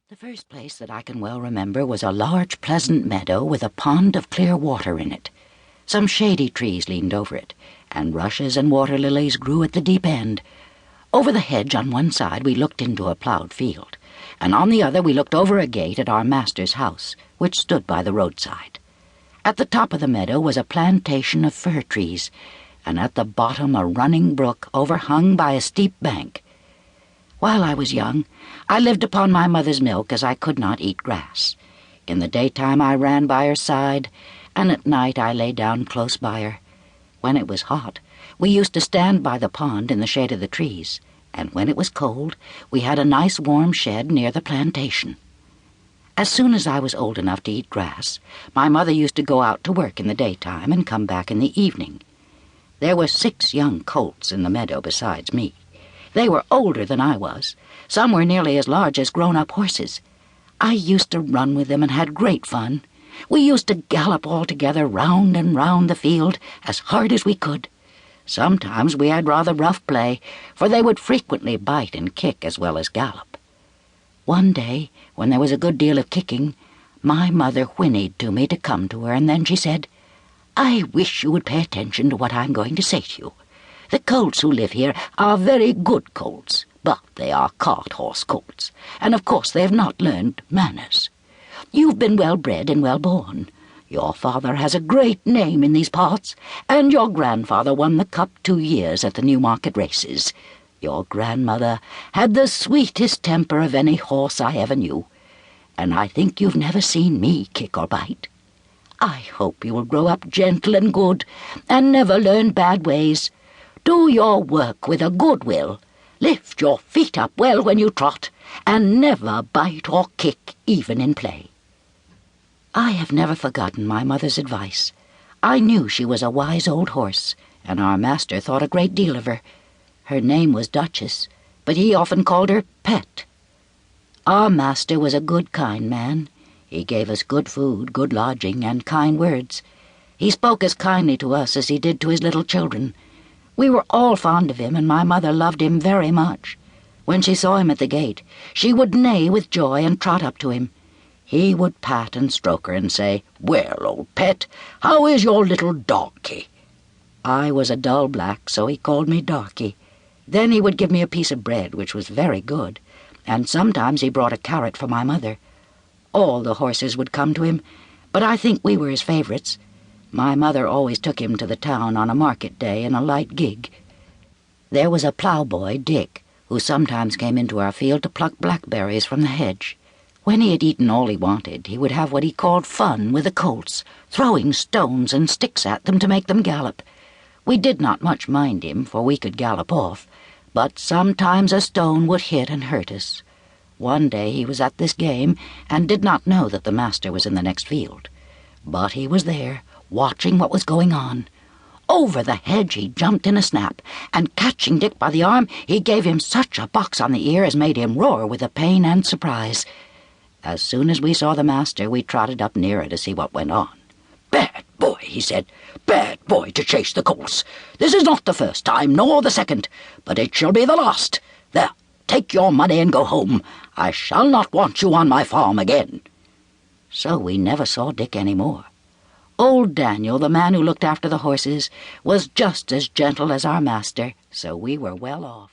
The first place that I can well remember was a large, pleasant meadow with a pond of clear water in it. Some shady trees leaned over it, and rushes and water lilies grew at the deep end. Over the hedge on one side we looked into a ploughed field, and on the other we looked over a gate at our master's house, which stood by the roadside. At the top of the meadow was a plantation of fir trees, and at the bottom a running brook overhung by a steep bank. While I was young, I lived upon my mother's milk, as I could not eat grass. In the daytime I ran by her side, and at night I lay down close by her. When it was hot, we used to stand by the pond in the shade of the trees, and when it was cold, we had a nice warm shed near the plantation. As soon as I was old enough to eat grass, my mother used to go out to work in the daytime and come back in the evening. There were 6 young colts in the meadow besides me. They were older than I was. Some were nearly as large as grown-up horses. I used to run with them and had great fun. We used to gallop all together round and round the field as hard as we could. Sometimes we had rather rough play, for they would frequently bite and kick as well as gallop. One day, when there was a good deal of kicking, my mother whinnied to me to come to her, and then she said, "I wish you would pay attention to what I'm going to say to you. The colts who live here are very good colts, but they are cart-horse colts, and of course they have not learned manners. You've been well-bred and well-born. Your father has a great name in these parts, and your grandfather won the cup 2 years at the Newmarket races. Your grandmother had the sweetest temper of any horse I ever knew, and I think you've never seen me kick or bite. I hope you will grow up gentle and good, and never learn bad ways. Do your work with a good will, lift your feet up well when you trot, and never bite or kick even in play." I have never forgotten my mother's advice. I knew she was a wise old horse, and our master thought a great deal of her. Her name was Duchess, but he often called her Pet. Our master was a good, kind man. He gave us good food, good lodging, and kind words. He spoke as kindly to us as he did to his little children. We were all fond of him, and my mother loved him very much. When she saw him at the gate, she would neigh with joy and trot up to him. He would pat and stroke her and say, "Well, old pet, how is your little Darky?" I was a dull black, so he called me Darky. Then he would give me a piece of bread, which was very good, and sometimes he brought a carrot for my mother. All the horses would come to him, but I think we were his favourites. My mother always took him to the town on a market day in a light gig. There was a ploughboy, Dick, who sometimes came into our field to pluck blackberries from the hedge. When he had eaten all he wanted, he would have what he called fun with the colts, throwing stones and sticks at them to make them gallop. We did not much mind him, for we could gallop off, but sometimes a stone would hit and hurt us. One day he was at this game, and did not know that the master was in the next field. But he was there, watching what was going on. Over the hedge he jumped in a snap, and catching Dick by the arm, he gave him such a box on the ear as made him roar with the pain and surprise. As soon as we saw the master, we trotted up nearer to see what went on. "Bad boy," he said, "bad boy to chase the colts. This is not the first time, nor the second, but it shall be the last. There, take your money and go home. I shall not want you on my farm again." So we never saw Dick any more. Old Daniel, the man who looked after the horses, was just as gentle as our master, so we were well off.